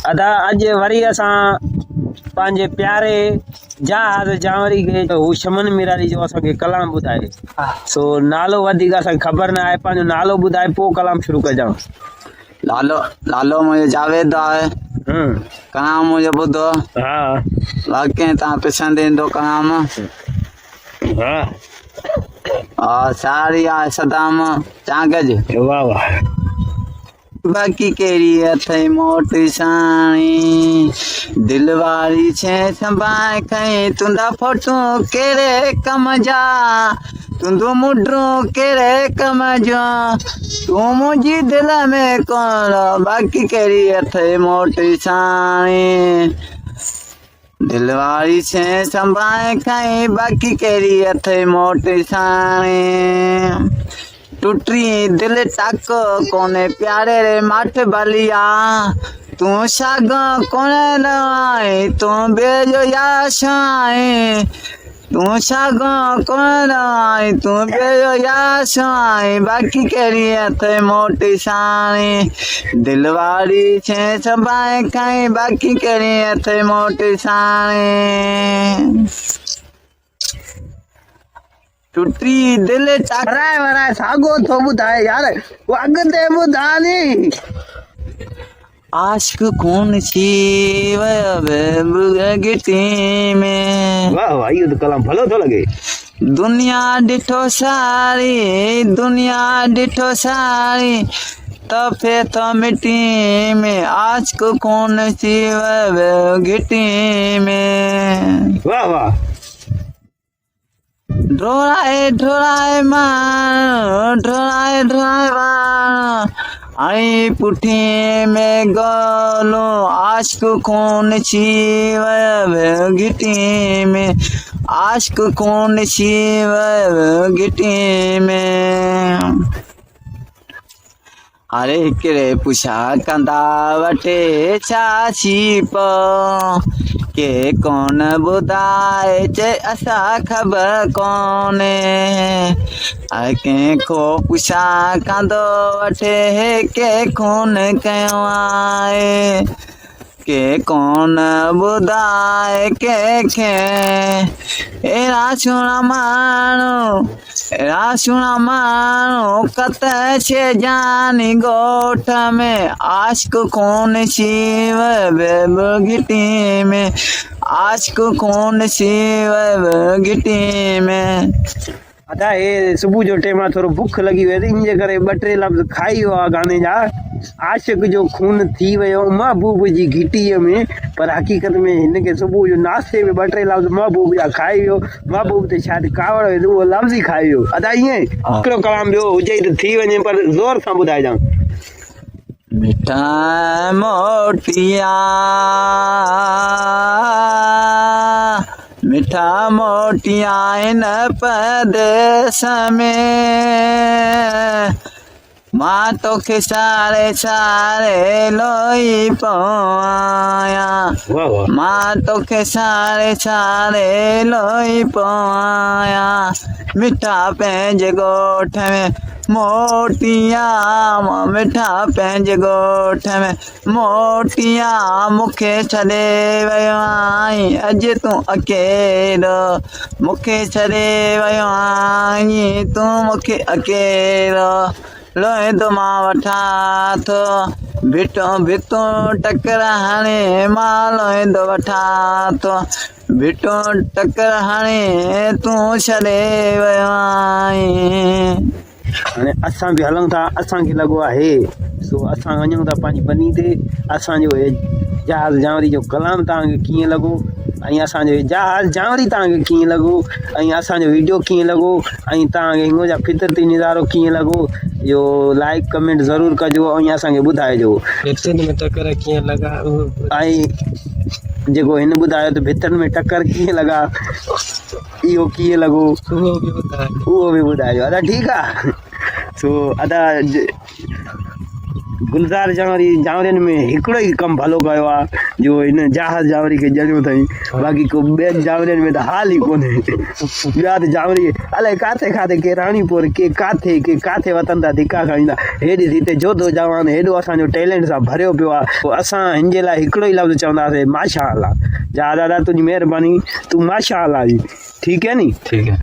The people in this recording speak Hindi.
अदा अज वरी असां पंहिंजे प्यारे जहाज जावरी खे हू शमन मिरारी जो असांखे कलाम ॿुधाए। सो नालो वधीक असांखे ख़बर न आहे, पंहिंजो नालो ॿुधाए पोइ कलाम शुरू कजां। नालो मुंहिंजो जावेद आहे। कलाम मुंहिंजो ॿुधो। हा वाकई तव्हां पसंदि ईंदो कलाम। हा सारी आहे सदाम चांगज। वाह वाह। बाकी केरी अथई मोट साई दिल वारी छे संभाए खई तुंदा फोटू केरे कम जा तुंदो मुड्रो केरे कम जो तू मुझी दिल में कौन। बाकी केरी अथई मोट साई दिल वारी छे संभाए खई बाकी केरी अथई मोट साई। टूटी दिल तक कोने प्यारे रे माठ बलिया तू साग कोने नवाई तू बेजो याशाई तू साग कोने नवाई तू बेजो याशाई। बाकी केरी अथे मोटी साई दिल वारी छे संभाए खाई बाकी केरी अथे मोटी साई। टूटी दिल वराए वराए सागो थो ॿुधाए यार, वो अॻिते ॿुधा नी। आशिक खून छी गिटी में। वाह वाह, इहो त कलाम भलो थो लॻे। दुनिया ॾिठो सारी दुनिया ॾिठो सारी तफे तो मिट्टी में आशिक खून छी गिटी में। वाह वाह। ढोलाए ढोलाए मान ढोलाए ढोलाए मान आई पुठी में गोलो आशिक खून छी गिटी में आशिक खून छी गिटी में। अरे किरे पुछा कंदा वटे चाची प के कौन बुधाए चे असा खबर कोने के खो पुछा कंदो वटे के खून कयो आए के कौन बुधाए के एरा सुना मानो कत छे जानी गोठ में आशिक खून शिव गिटी में आशिक खून शिव गिटी में। अदा हे सुबुह जो टाइम आहे, थोरो बुख लॻी वई इन जे करे ॿ टे लफ़्ज़ खाई वियो आहे गाने जा। आशिक जो खून थी वियो महबूब जी घिटीअ में, पर हक़ीक़त में हिनखे सुबुह जो नाश्ते में ॿ टे लफ़्ज़ महबूब जा खाई वियो। महबूब ते शायदि कावड़ हुई उहो लफ़्ज़ ई खाई वियो। अदा ईअं हिकिड़ो कलाम ॿियो हुजे त थी वञे, पर ज़ोर सां ॿुधाइजां। मिठा मोटिया मिठा मोटिया इन परदेस में मां तोखे सारे सारे लोई पवाया मां तोखे सारे सारे लोई पवाया। मिठा पंहिंजे ॻोठ में मोटिया मिठा पंहिंजे ॻोठ में मोटिया मूंखे छॾे वियो आई अॼु तूं अकेलो मूंखे छॾे वियो आई तूं मूंखे अकेलो लोहे तो मां वठां थो भिटो भितो टकर हाणे मां लोहे तो वठां थो भिटो टकर हाणे तूं छॾे वियो आई। हाणे असां बि हलूं था, असांखे लॻो आहे सो असां वञूं था पंहिंजी बनी ते। असांजो जहाज जावरी जो कलाम तव्हांखे कीअं लॻो ऐं असांजो जहाज जावरी तव्हांखे कीअं लॻो ऐं असांजो वीडियो कीअं लॻो ऐं तव्हांखे हिंगो जा फितरती नज़ारो कीअं लॻो, इहो लाइक कमेंट ज़रूरु कजो ऐं असांखे ॿुधाइजो। में टकर कीअं लॻा ऐं जेको हिन ॿुधायो त भितनि में टकर कीअं लॻा इहो कीअं लॻो उहो बि ॿुधाइजो। अदा ठीकु आहे। सो अदा गुलज़ार जावरिन में हिकिड़ो ई कमु भलो कयो आहे जो हिन जहाज़ जावरी खे ॼणियो अथई, बाक़ी को ॿियनि जावरिन में त हाल ई कोन्हे। ॿिया त जावरी अलाए काथे काथे के राणीपुर के काथे वतन था धिका खाईंदा। हेॾी हिते जोधो जवान हेॾो असांजो टैलेंट सां भरियो पियो आहे। असां हिन जे लाइ हिकिड़ो ई लफ़्ज़ चवंदासीं माशा अल्लाह। जा दादा तुंहिंजी महिरबानी, तूं माशा अल्लाह जी। ठीकु है नी? ठीक है।